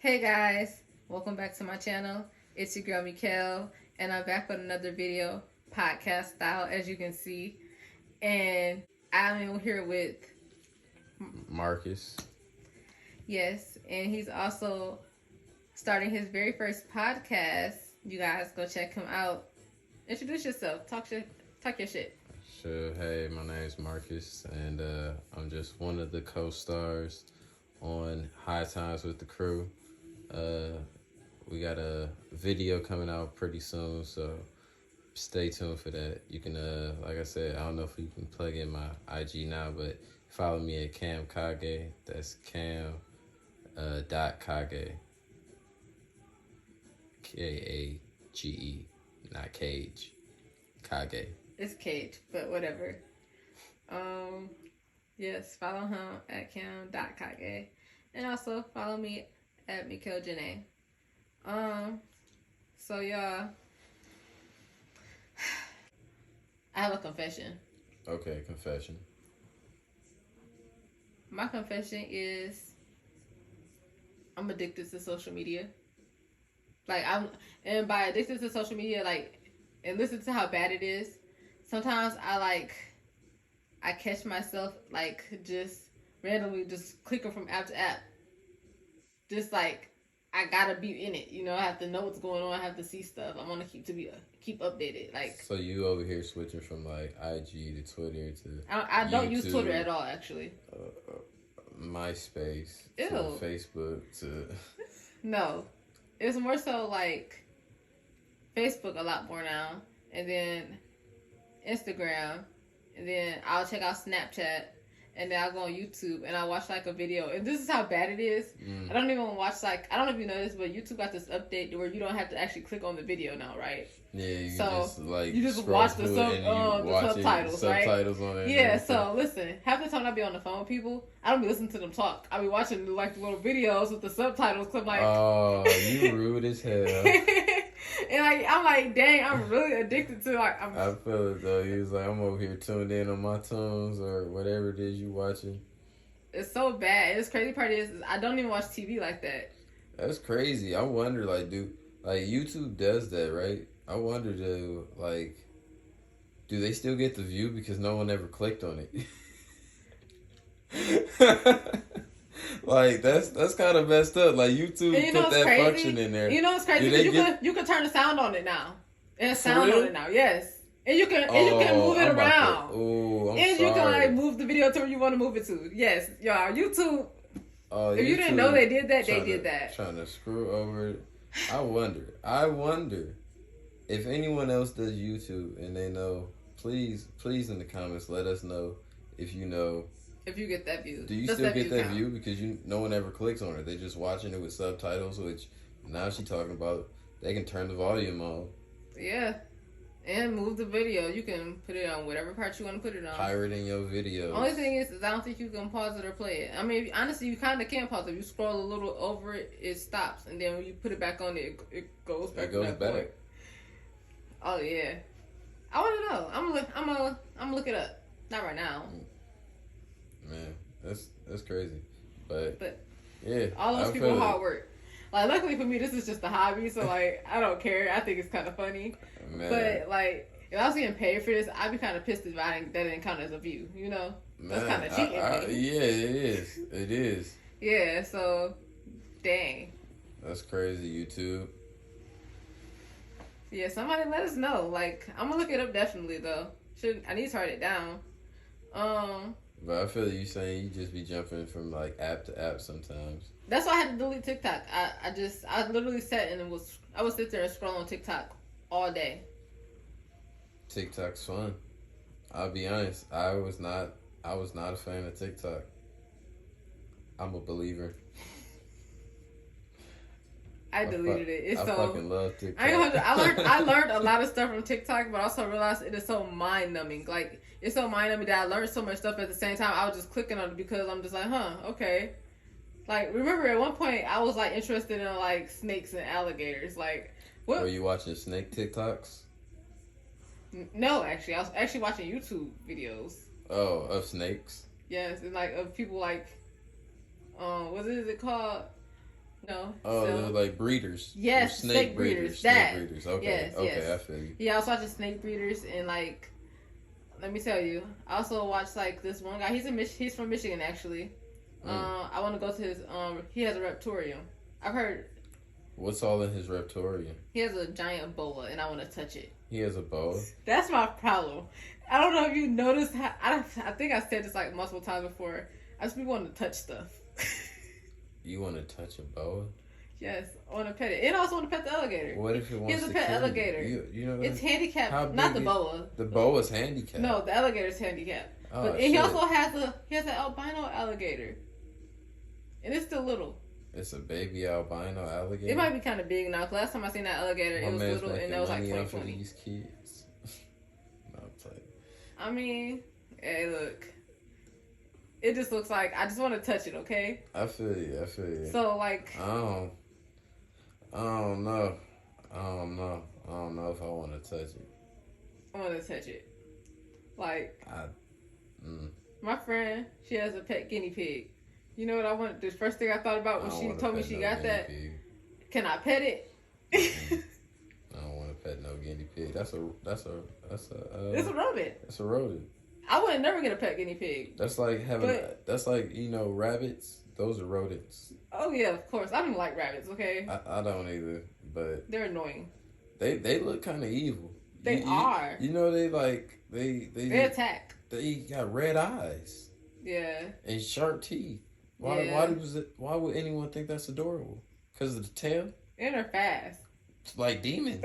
Hey guys, welcome back to my channel. It's your girl Mikkel, and I'm back with another video, podcast style, as you can see. And I'm here with Marcus. yes, and he's also starting his very first podcast. You guys go check him out. Introduce yourself. Talk your shit. Sure. Hey, my name is Marcus, and I'm just one of the co-stars on High Times with the Crew. We got a video coming out pretty soon, so stay tuned for that. You can, like I said, I don't know if you can plug in my IG now, but follow me at Cam Kage. That's Cam dot Kage. Kage, not Cage. Kage. It's Cage, but whatever. Yes, follow him at cam.kage. And also follow me at Mikkel Janae. So y'all, I have a confession. Okay, confession. My confession is I'm addicted to social media. And by addicted to social media, and listen to how bad it is. Sometimes I catch myself just randomly just clicking from app to app. Just I gotta be in it, I have to know what's going on. I have to see stuff. I want to keep updated. So you over here switching from IG to Twitter to I don't use Twitter at all, actually. MySpace, Ew. to Facebook to No, it's more so Facebook a lot more now, and then Instagram, and then I'll check out Snapchat, and then I'll go on YouTube and I'll watch a video. And this is how bad it is. I don't even watch I don't know if you know this, but YouTube got this update where you don't have to actually click on the video now, right? Yeah, you just watch the subtitles, right? Subtitles on it. Yeah, so listen, half the time I be on the phone with people, I don't be listening to them talk. I be watching the little videos with the subtitles. So I'm oh, you rude as hell. And I'm dang, I'm really addicted to I feel it though. He was I'm over here tuned in on my tunes or whatever it is you watching. It's so bad. And this crazy part is I don't even watch TV like that. That's crazy. I wonder, YouTube does that, right? I wonder, do they still get the view because no one ever clicked on it? That's kind of messed up. YouTube put that crazy? function in there. You know what's crazy? You can turn the sound on it now. And sound on it now, yes. And you can move it around. You can move the video to where you want to move it to. Yes, y'all. YouTube. If you didn't know they did that, they did that. Trying to screw over it. I wonder if anyone else does YouTube and they know. Please in the comments let us know if you know. If you get that view. Do you still get that view? Because no one ever clicks on it. They're just watching it with subtitles, which now she's talking about they can turn the volume on. Yeah. And move the video. You can put it on whatever part you want to put it on. Pirating your video. Only thing is I don't think you can pause it or play it. I mean, honestly, you kind of can pause it. If you scroll a little over it, it stops. And then when you put it back on it goes back to that point. Oh, yeah. I want to know. I'm gonna look it up. Not right now. Man, that's crazy. But yeah. All those people hard work. Luckily for me, this is just a hobby, so I don't care. I think it's kind of funny. Man. But if I was getting paid for this, I'd be kind of pissed if that didn't count as a view. That's kind of cheating. Yeah, it is. It is. Yeah. So, dang. That's crazy, YouTube. Yeah, somebody let us know. I'm gonna look it up definitely though. I need to write it down. But I feel you saying you just be jumping from app to app sometimes. That's why I had to delete TikTok. I literally sat and I would sit there and scroll on TikTok all day. TikTok's fun. I'll be honest. I was not a fan of TikTok. I'm a believer. I deleted it. I fucking love TikTok. I learned a lot of stuff from TikTok, but also realized it is so mind numbing. It's so mind numbing that I learned so much stuff at the same time. I was just clicking on it because I'm just okay. Remember at one point I was interested in snakes and alligators. What? Were you watching snake TikToks? No, actually, I was actually watching YouTube videos. Oh, of snakes. Yes, and of people what is it called? No. Oh, So they're like breeders. yes, They're snake breeders. Snake That. breeders. Okay. Yes, Okay, yes. I feel you. Yeah, I was watching snake breeders and like, let me tell you, I also watched like this one guy. He's from Michigan actually. I want to go to his. He has a reptorium. I've heard What's all in his reptorium? he has a giant boa, and I want to touch it. He has a boa. That's my problem. I don't know if you noticed. I think I said this like multiple times before. I just be wanting to touch stuff. You want to touch a boa? Yes, I want to pet it, and I also want to pet the alligator. What if it wants He has to a pet kill alligator. You know It's handicapped, not the big boa. The boa's handicapped. No, the alligator's handicapped. Oh, But and shit. he also has an albino alligator, and it's still little. It's a baby albino alligator. It might be kind of big now. 'Cause last time I seen that alligator, My it was man's little, and making that was like money off of 2020. these kids. No, I'm playing. I mean, hey, look, it just looks like I just want to touch it. Okay. I feel you. So like, I don't know. I don't know if I want to touch it. I want to touch it. Like, Mm. my friend, she has a pet guinea pig. You know what I want? The first thing I thought about when I don't she wanna told me pet she no got guinea that. pig. Can I pet it? I don't want to pet no guinea pig. That's a It's a rodent. That's a rodent. I would never get a pet guinea pig. That's like having. But- That's like rabbits. Those are rodents. Oh yeah, of course. I don't like rabbits. Okay, I don't either, but they're annoying. they look kind of evil. They are. You know they like they attack. They got red eyes Yeah. and sharp teeth. Why Yeah. why would anyone think that's adorable? Because of the tail? And they're fast. It's like demons.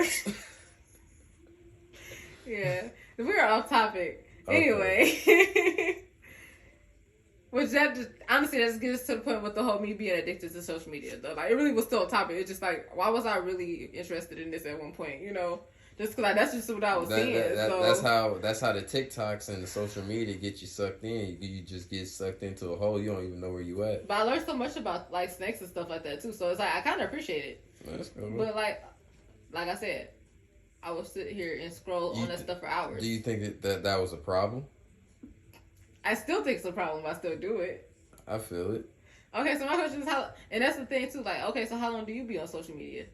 Yeah. We're off topic. Okay. Anyway. Which that just honestly that just gets us to the point with the whole me being addicted to social media though. Like it really was still a topic. It's just like why was I really interested in this at one point? You know, just because that's just what I was seeing. So That's how the TikToks and the social media get you sucked in. You just get sucked into a hole. You don't even know where you at. but I learned so much about like snakes and stuff like that too. So it's like I kind of appreciate it. That's cool. But like I said, I would sit here and scroll on that stuff for hours. Do you think that was a problem? I still think it's a problem. I still do it. I feel it. Okay, so my question is how, and that's the thing too. Like, okay, so how long do you be on social media?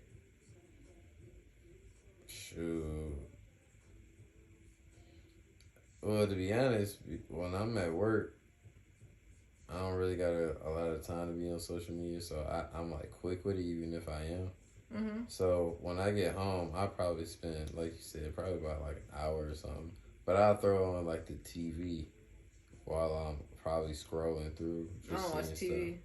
Shoot. Well, to be honest, when I'm at work, I don't really got a lot of time to be on social media, so I'm like quick with it, even if I am. Mm-hmm. So when I get home, I probably spend, like you said, probably about like an hour or something. But I'll throw on like the TV while I'm probably scrolling through. I don't watch seeing TV.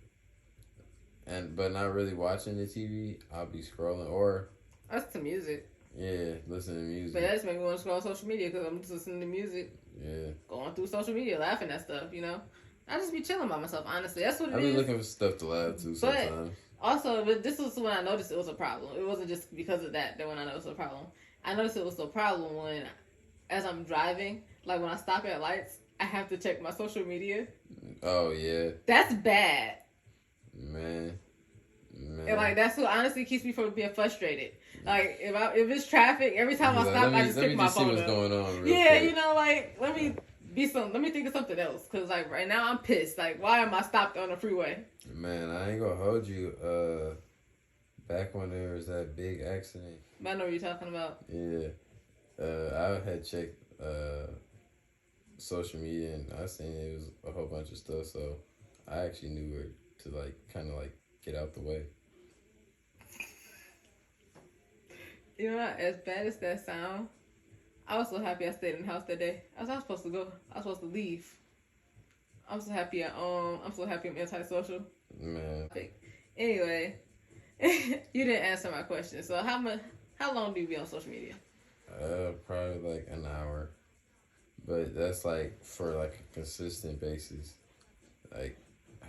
stuff. But not really watching the TV. I'll be scrolling or That's the music. listening to music. But that just makes me want to scroll on social media because I'm just listening to music, Yeah. going through social media, laughing at stuff. You know, I just be chilling by myself. Honestly, that's what it I be is. looking for stuff to laugh to But- sometimes. Also, but this was when I noticed it was a problem. It wasn't just because of that when I noticed it was a problem. I noticed it was a problem when, as I'm driving, like when I stop at lights, I have to check my social media. Oh yeah, That's bad. man. And like that's what honestly keeps me from being frustrated. Like if it's traffic, every time I Like, stop, I just let pick me my just see phone what's up. going on. Real Yeah, quick. you know, like let me think of something else. Cause like right now I'm pissed. Like why am I stopped on the freeway? Man, I ain't gonna hold you. Back when there was that big accident. But I know what you're talking about. Yeah. I had checked social media and I seen it was a whole bunch of stuff, so I actually knew where to like kind of like get out the way. You know, as bad as that sound, I was so happy I stayed in the house that day. I was supposed to go. I was supposed to leave. I'm so happy. I'm so happy I'm antisocial. Man, Anyway, you didn't answer my question. So how long do you be on social media? probably like an hour, but that's like for like a consistent basis. Like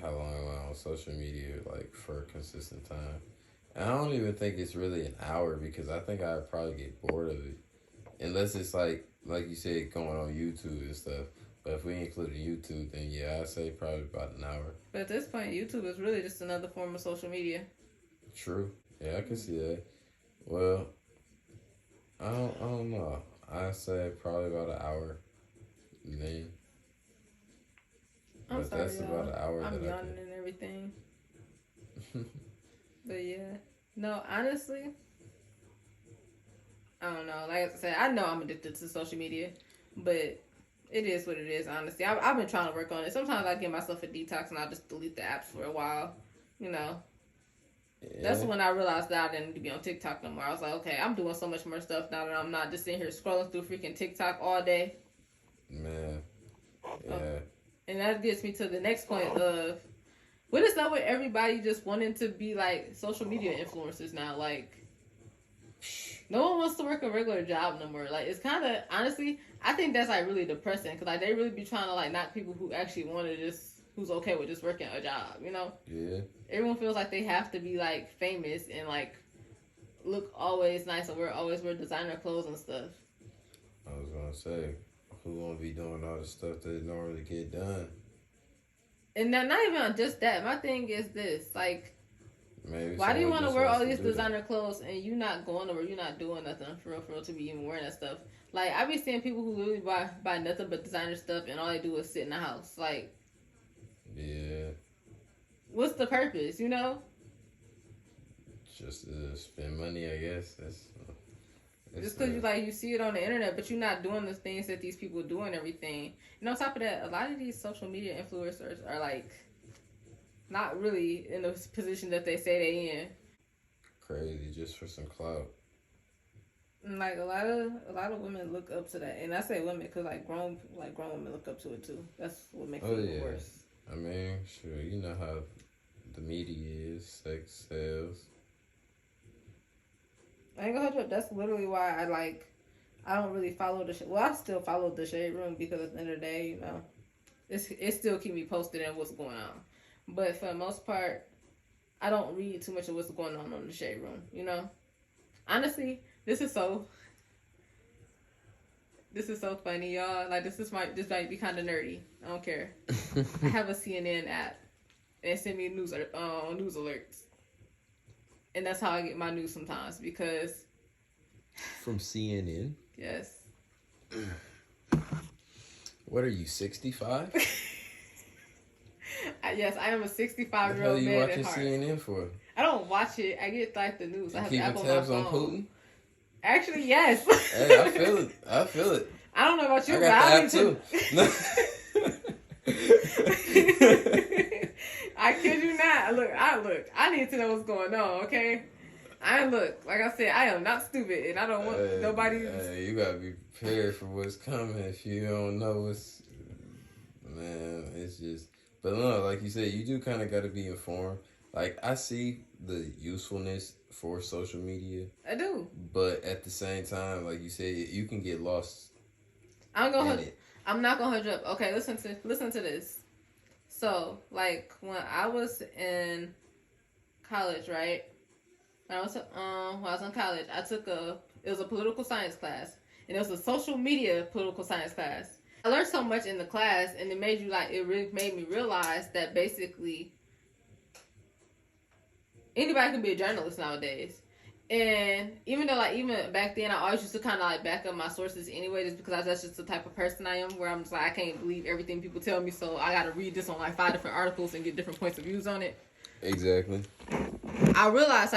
how long am I on social media? Like for a consistent time. And I don't even think it's really an hour because I think I'd probably get bored of it. Unless it's like you said, going on YouTube and stuff. But if we included YouTube, then yeah, I'd say probably about an hour. But at this point, YouTube is really just another form of social media. True. Yeah, I can see that. Well, I don't know. I'd say probably about an hour. Then. I'm But sorry, that's y'all. about an hour I'm that I yawning and everything. But yeah, no, honestly, I don't know. Like I said, I know I'm addicted to social media, but it is what it is. Honestly, I've been trying to work on it. Sometimes I give myself a detox and I just delete the apps for a while. You know, that's Yeah, when I realized that I didn't need to be on TikTok no more. I was like, okay, I'm doing so much more stuff now that I'm not just sitting here scrolling through freaking TikTok all day. man. Uh, Yeah. and that gets me to the next point of what is up with everybody just wanting to be like social media influencers now? Like, no one wants to work a regular job no more. Like, it's kind of honestly, I think that's like really depressing because like they really be trying to like knock people who actually want to just who's okay with just working a job. You know, Yeah. everyone feels like they have to be like famous and like look always nice and always wear designer clothes and stuff. I was gonna say, who gonna be doing all the stuff that don't really get done? And not even on just that. My thing is this: like, Maybe why do you someone want to just wear wants all to these do that. designer clothes and you not going nowhere? You're not doing nothing for real to be even wearing that stuff. Like, I be seeing people who really buy nothing but designer stuff and all they do is sit in the house. Like, Yeah, what's the purpose? You know? just to spend money, I guess. Just because you see it on the internet, but you're not doing the things that these people do and everything. And on top of that, a lot of these social media influencers are like not really in the position that they say they in. crazy just for some clout. And like a lot of women look up to that, and I say women because like grown women look up to it too. That's what makes it even worse. I mean, sure, you know how the media is, sex sells. I ain't gonna hold you up. That's literally why I don't really follow well, I still follow the Shade Room because at the end of the day, you know, it still keep me posted on what's going on. But for the most part, I don't read too much of what's going on the Shade Room. You know, honestly, this is so funny, y'all. Like this might be kind of nerdy. I don't care. I have a CNN app and it send me news alerts, and that's how I get my news sometimes because From CNN? yes. What are you, 65? Yes, I am a What the 65-year-old hell are you man at watching heart. CNN for? I don't watch it. I get like the news. I have the app Keeping on my tabs on phone. Putin? Actually, yes. Hey, I feel it. I feel it. I don't know about you, I but got I the app too. I kid you not. Look. I need to know what's going on. Okay. Like I said, I am not stupid, and I don't want nobody. Hey, you gotta be prepared for what's coming. If you don't know what's, man, it's just. But no, like you said, you do kind of got to be informed. Like I see the usefulness for social media, I do. but at the same time, like you said, you can get lost I'm in it. not gonna hold you up. Okay, listen to this. So, like when I was in college, right? When I was in college, it was a political science class, and it was a social media political science class. I learned so much in the class, and it really made me realize that basically anybody can be a journalist nowadays. And even though even back then I always used to kind of back up my sources anyway, just because that's just the type of person I am, where I'm just like I can't believe everything people tell me, so I got to read this on 5 different articles and get different points of views on it. Exactly. I realized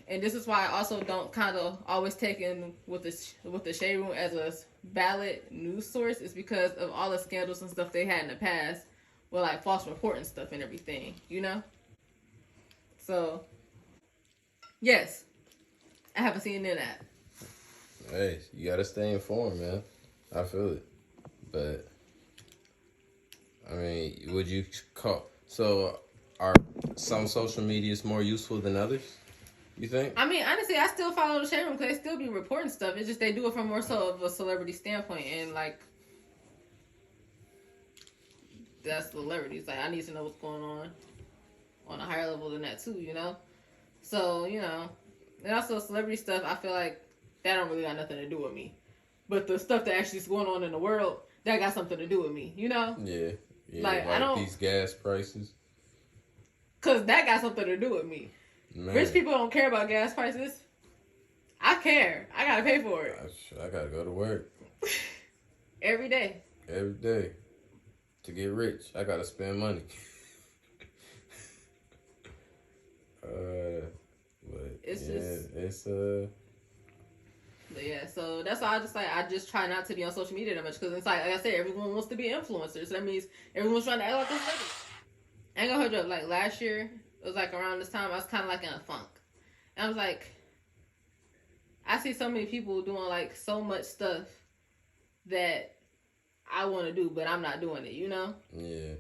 and this is why I also don't kind of always take in with the Shade Room as a valid news source, is because of all the scandals and stuff they had in the past with false reporting stuff and everything, you know. So yes, I have a CNN app. Hey, you gotta stay informed, man. I feel it, but I mean, would you call so? Are some social medias more useful than others? You think? I mean, honestly, I still follow the Shade Room because they still be reporting stuff. It's just they do it from more so of a celebrity standpoint, and that's celebrities. Like I need to know what's going on a higher level than that too, you know. So you know, and also celebrity stuff. I feel like that don't really got nothing to do with me, but the stuff that actually is going on in the world that got something to do with me, you know. Yeah. Like I don't these gas prices. Cause that got something to do with me. Man. Rich people don't care about gas prices. I care. I gotta pay for it. I gotta go to work. Every day. Every day. To get rich, I gotta spend money. it's yeah, just it's but yeah. So that's why I just try not to be on social media that much because it's like I said, everyone wants to be influencers. So that means everyone's trying to act like a celebrity. I ain't gonna hold you up. Like last year, it was like around this time, I was kind of like in a funk. And I was like, I see so many people doing like so much stuff that I want to do, but I'm not doing it, you know? Yeah.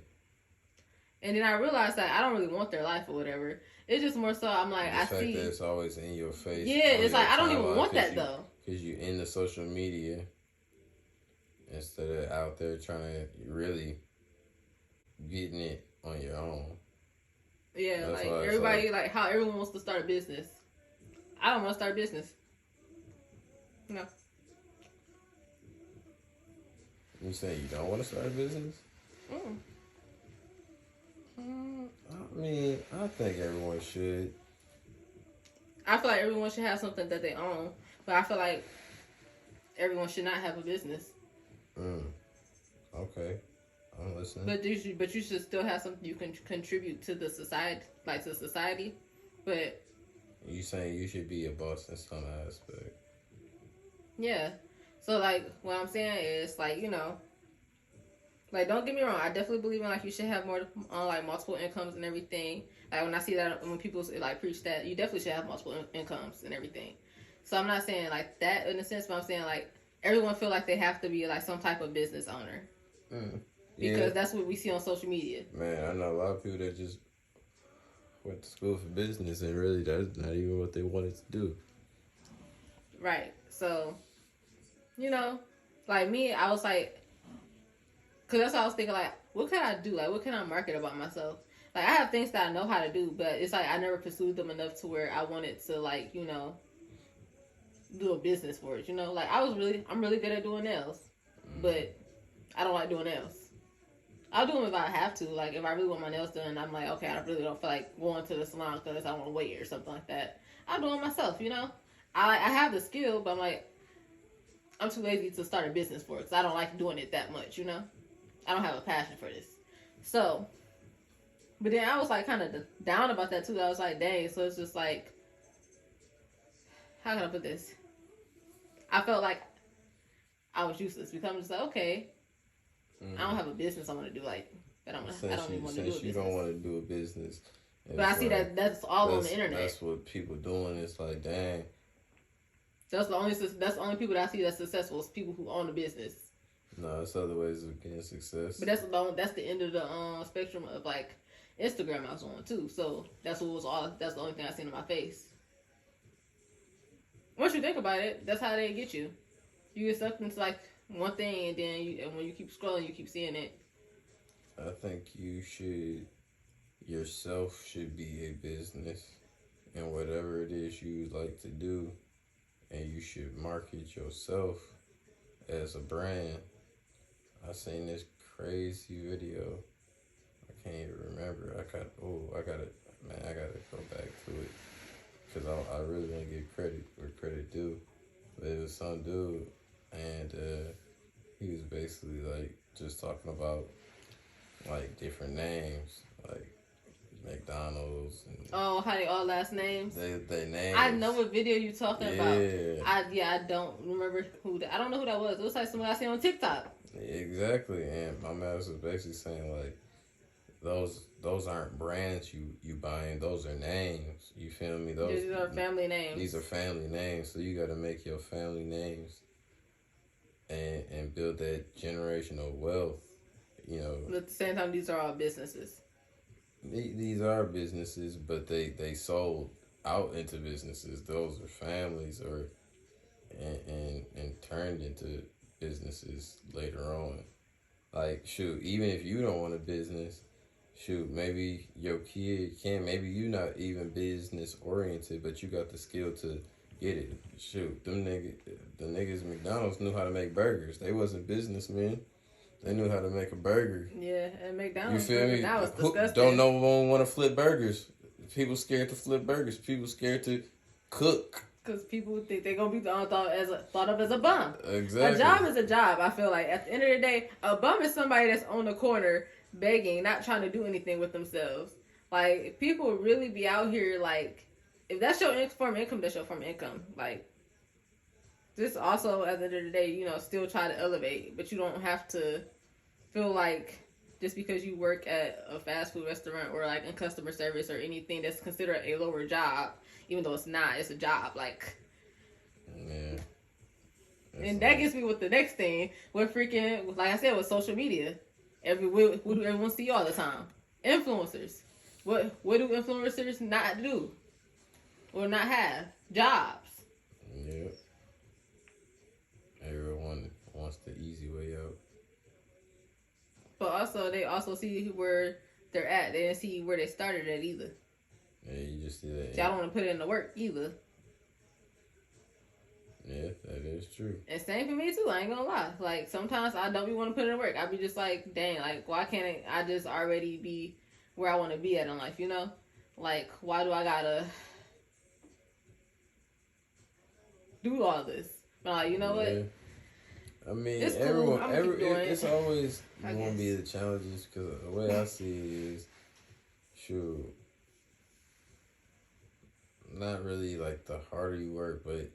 And then I realized that I don't really want their life or whatever. It's just more so I'm like, The I fact see. that it's always in your face. Yeah, it's your like I don't even timeline, want that though. Because you in the social media instead of out there trying to really getting it on your own. Yeah, That's like why it's everybody, like how everyone wants to start a business. I don't want to start a business. No. You saying you don't want to start a business? Mm. I mean, I think everyone should. I feel like everyone should have something that they own, but I feel like everyone should not have a business. Okay, I'm listening. But you should still have something you can contribute to the society, like to society. But You saying you should be a boss in some aspect? yeah, so like what I'm saying is like like don't get me wrong, I definitely believe in like you should have more like multiple incomes and everything. Like when I see that when people like preach that, you definitely should have multiple incomes and everything. So I'm not saying like that in a sense, but I'm saying like everyone feel like they have to be like some type of business owner. Because that's what we see on social media. Man, I know a lot of people that just went to school for business and really that's not even what they wanted to do. Right. So, like me, I was like, because that's what I was thinking, like, what can I do? Like, what can I market about myself? Like, I have things that I know how to do, but it's like I never pursued them enough to where I wanted to, like, do a business for it, Like, I'm really good at doing nails, but I don't like doing nails. I'll do them if I have to. Like, if I really want my nails done, I'm like, okay, I really don't feel like going to the salon because I want to wait or something like that. I'll do it myself, I have the skill, but I'm like, I'm too lazy to start a business for it because I don't like doing it that much, I don't have a passion for this. So, but then I was like kind of down about that too. I was like, dang, so it's just like, how can I put this? I felt like I was useless because I'm just like, okay, I don't have a business I want to do like that. I don't even want to do a business. You don't want to do a business. But I see that's all on the internet. That's what people doing. It's like, dang. That's the only people that I see that's successful is people who own a business. No, there's other ways of getting success. But that's the end of the spectrum of like Instagram I was on too. So that's the only thing I seen in my face. Once you think about it, that's how they get you. You get stuck into like one thing, and then and when you keep scrolling, you keep seeing it. I think yourself should be a business, and whatever it is you like to do, and you should market yourself as a brand. I seen this crazy video. I can't even remember. I gotta go back to it because I really want to give credit where credit due. But it was some dude, and he was basically like just talking about like different names, like McDonald's. And how they all last names? They names. I know what video you talking about. Yeah. I don't remember I don't know who that was. It was like somebody I seen on TikTok. Exactly, and my man was basically saying like those aren't brands you buying, those are names. You feel me? These are family names. These are family names, so you got to make your family names and build that generational wealth. But at the same time, these are all businesses. These are businesses, but they sold out into businesses. Those are families, and turned into businesses later on. Like, shoot, even if you don't want a business, shoot, maybe your kid can. Maybe you not even business oriented, but you got the skill to get it. Shoot, the niggas at McDonald's knew how to make burgers. They wasn't businessmen. They knew how to make a burger. Yeah, and McDonald's. You feel me? That was disgusting. Don't no one want to flip burgers. People scared to flip burgers. People scared to cook. Because people think they're going to be thought of as a bum. Exactly. A job is a job, I feel like. At the end of the day, a bum is somebody that's on the corner begging, not trying to do anything with themselves. Like, people really be out here, like, if that's your form of income, that's your form of income. Like, just also at the end of the day, you know, still try to elevate, but you don't have to feel like just because you work at a fast food restaurant or like in customer service or anything that's considered a lower job, even though it's not, it's a job. Like, yeah. And that gets me with the next thing. With freaking, like I said, with social media. What do everyone see all the time? Influencers. What do influencers not do? Or not have? Jobs. Yep. Everyone wants the easy way out. But also, they also see where they're at. They didn't see where they started at either. Yeah, you just see that. Y'all don't want to put in the work either. Yeah, that is true. And same for me too. I ain't gonna lie. Like sometimes I don't be want to put in the work. I be just like, dang, like why can't I just already be where I want to be at in life? You know, like why do I gotta do all this? But like, you know what? I mean, it's cool. It's always going to be the challenges because the way I see it is, shoot, not really like the harder you work, but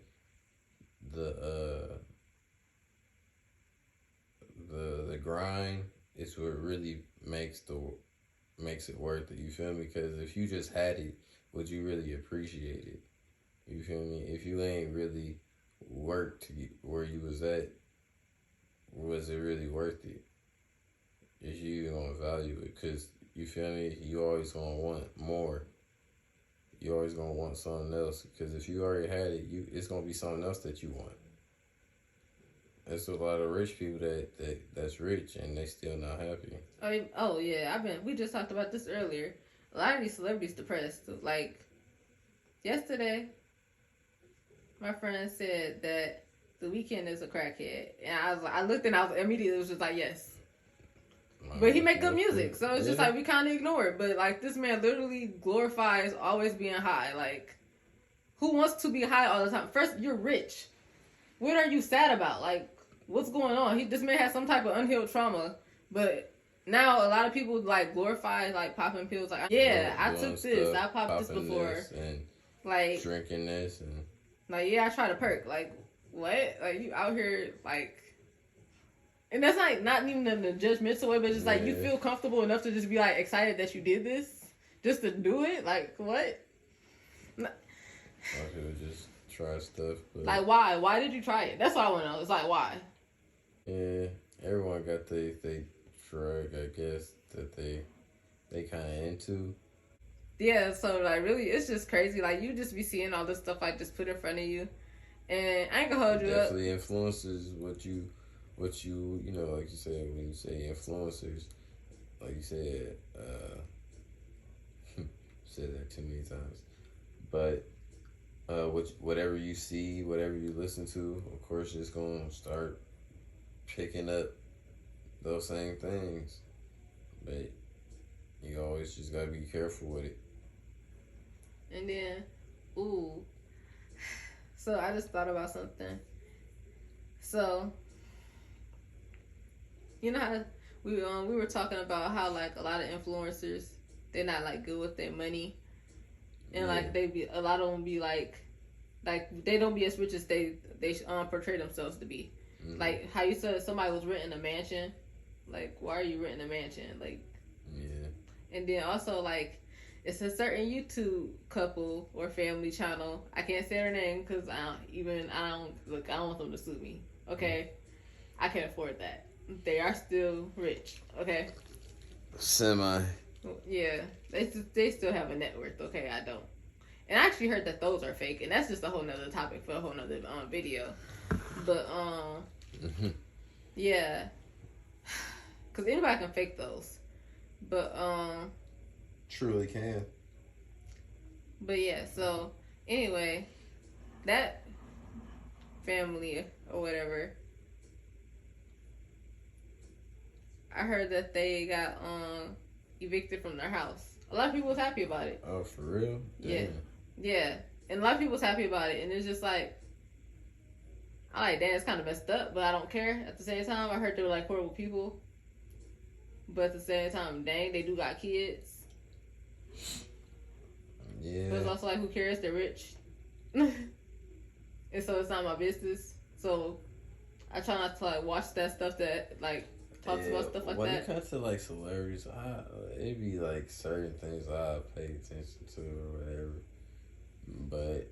the grind is what really makes it worth it. You feel me? Because if you just had it, would you really appreciate it? You feel me? If you ain't really worked to get where you was at, was it really worth it? Is you even gonna value it? Because you feel me? You always gonna want more. You always gonna want something else. Because if you already had it, it's gonna be something else that you want. There's a lot of rich people that's rich and they still not happy. Oh yeah, we just talked about this earlier. A lot of these celebrities depressed. Like yesterday, my friend said that The Weeknd is a crackhead, and I looked and I was immediately was just like, yes. But he make good music, so it's just like we kind of ignore it. But like this man literally glorifies always being high. Like, who wants to be high all the time? First, you're rich. What are you sad about? Like, what's going on? This man has some type of unhealed trauma, but now a lot of people like glorify like popping pills. Like, yeah, I took this, I popped this before, and like drinking this, and like yeah, I tried a perk. Like, what? Like you out here like. And that's like not even in a judgmental way, but just like you feel comfortable enough to just be like excited that you did this, just to do it. Like what? I should just try stuff. But like why? Why did you try it? That's what I want to know. It's like why? Yeah, everyone got they drug, I guess, that they kind of into. Yeah, so like really, it's just crazy. Like you just be seeing all this stuff like just put in front of you, and I ain't gonna hold you up. Definitely influences what you know, like you said, when you say influencers, like you said, said that too many times, but whatever you see, whatever you listen to, of course, it's gonna start picking up those same things, but you always just gotta be careful with it. And then, so I just thought about something. So. You know how we were talking about how like a lot of influencers, they're not like good with their money, and like a lot of them be like they don't be as rich as they portray themselves to be. Mm-hmm. Like how you said somebody was renting a mansion, like why are you renting a mansion? Like and then also like it's a certain YouTube couple or family channel. I can't say their name because I don't want them to sue me. Okay, I can't afford that. They are still rich, okay? Semi. Yeah, they still have a net worth, okay? I don't. And I actually heard that those are fake, and that's just a whole nother topic for a whole nother video. But, yeah. Because anybody can fake those. But, truly can. But yeah, so, anyway, that family or whatever, I heard that they got evicted from their house. A lot of people was happy about it. Oh, for real? Damn. Yeah. And a lot of people was happy about it. And it's just like, I like, damn, it's kind of messed up, but I don't care. At the same time, I heard they were like horrible people. But at the same time, dang, they do got kids. Yeah. But it's also like, who cares? They're rich. And so it's not my business. So I try not to like watch that stuff that like talks about stuff like when that. When it comes to like celebrities, it be like certain things I pay attention to or whatever. But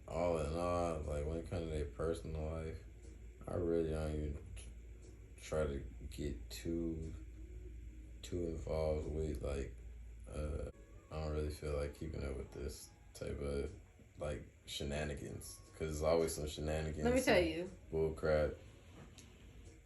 all in all, like when it comes to their personal life, I really don't even try to get too involved with like. I don't really feel like keeping up with this type of like shenanigans because there's always some shenanigans. Let me tell you, bull crap.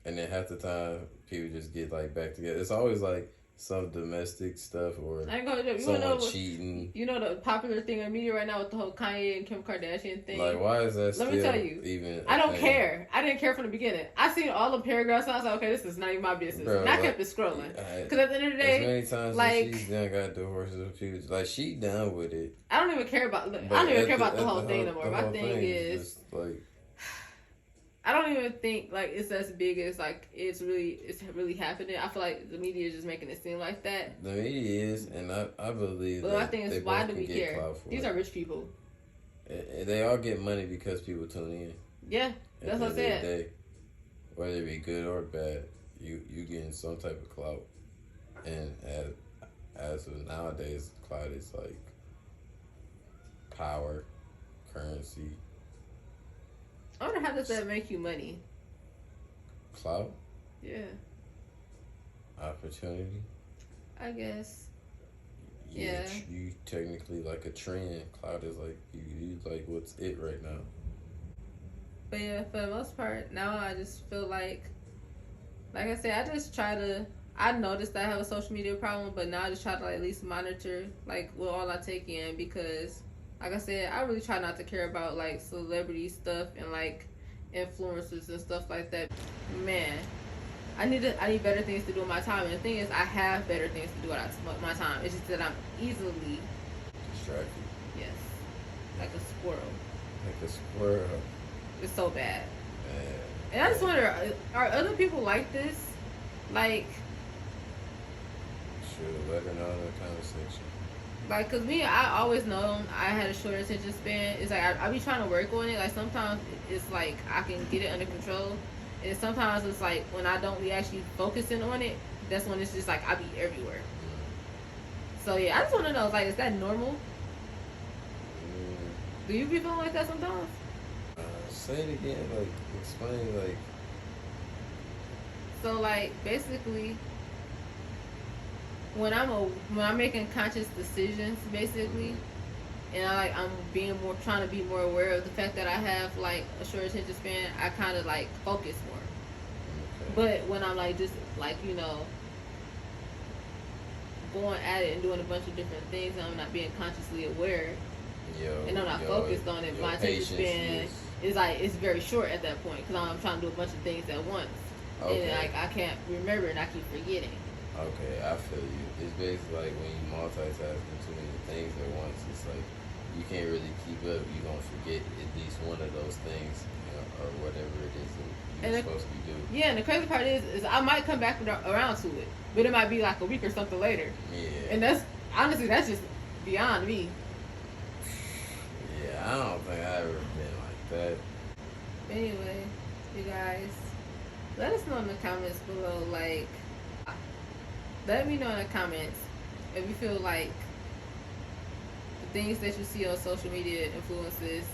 And then half the time, people just get like back together. It's always like some domestic stuff or I ain't gonna do. someone cheating. You know the popular thing in media right now with the whole Kanye and Kim Kardashian thing. Like, why is that? Let me tell you. Even I don't care. I didn't care from the beginning. I seen all the paragraphs. And I was like, okay, this is not even my business. Bro, and I kept it scrolling because at the end of the day, as many times like she's done got divorces with people, like she done with it. I don't even care about. I don't even care about the whole thing no more. My thing is like. I don't even think like it's as big as like it's really happening. I feel like the media is just making it seem like that. The media is, and I believe. But I think it's why do we care? These are rich people. They all get money because people tune in. Yeah, that's what I said. Whether it be good or bad, you getting some type of clout, and as of nowadays, clout is like power, currency. I wonder how does that make you money? Clout? Yeah. Opportunity? I guess. Yeah. You technically like a trend. Clout is like you like what's it right now. But yeah, for the most part, now I just feel like I said, I just try to. I noticed that I have a social media problem, but now I just try to like, at least monitor like what all I take in because. Like I said, I really try not to care about like celebrity stuff and like influencers and stuff like that. Man, I need better things to do with my time. And the thing is, I have better things to do with my time. It's just that I'm easily distracted. Yes, like a squirrel. Like a squirrel. It's so bad. Man. And I just wonder, are other people like this? Like, should let her know in the comment section. Like, cause me, I always known I had a short attention span. It's like I be trying to work on it. Like sometimes it's like I can get it under control, and sometimes it's like when I don't be actually focusing on it, that's when it's just like I be everywhere. So yeah, I just want to know, like, is that normal? Do you be feeling like that sometimes? Say it again. Like explain. Like. So like basically. When I'm making conscious decisions, basically, and I'm trying to be more aware of the fact that I have like a short attention span, I kind of like focus more. Okay. But when I'm like just like going at it and doing a bunch of different things, and I'm not being consciously aware, and I'm not focused on it, my attention span is like it's very short at that point because I'm trying to do a bunch of things at once, and like I can't remember and I keep forgetting. Okay, I feel you. It's basically like when you multitasking too many things at once, it's like you can't really keep up. You're going to forget at least one of those things, or whatever it is that you're supposed to be doing. Yeah, and the crazy part is I might come back around to it, but it might be like a week or something later. Yeah. And that's just beyond me. Yeah, I don't think I've ever been like that. Anyway, you guys, let us know in the comments below, like, let me know in the comments if you feel like the things that you see on social media influences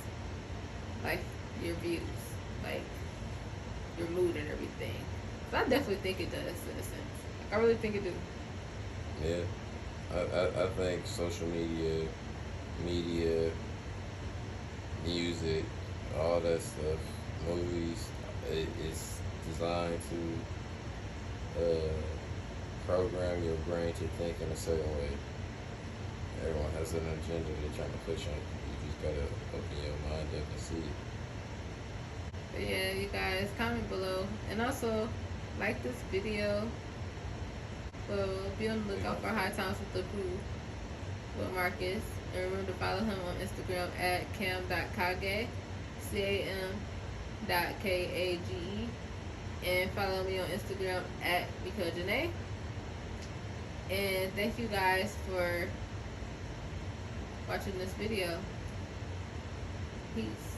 like your views, like your mood and everything. So I definitely think it does in a sense. Like, I really think it do. Yeah. I think social media, music, all that stuff, movies, it's designed to program your brain to think in a certain way. Everyone has an agenda they're trying to push on. You just gotta open your mind up and see it. But yeah, you guys, comment below. And also, like this video. So be on the lookout for High Times with the Crew with Marcus. And remember to follow him on Instagram at cam.kage, cam.kage. And follow me on Instagram at Miko Janae. And thank you guys for watching this video. Peace.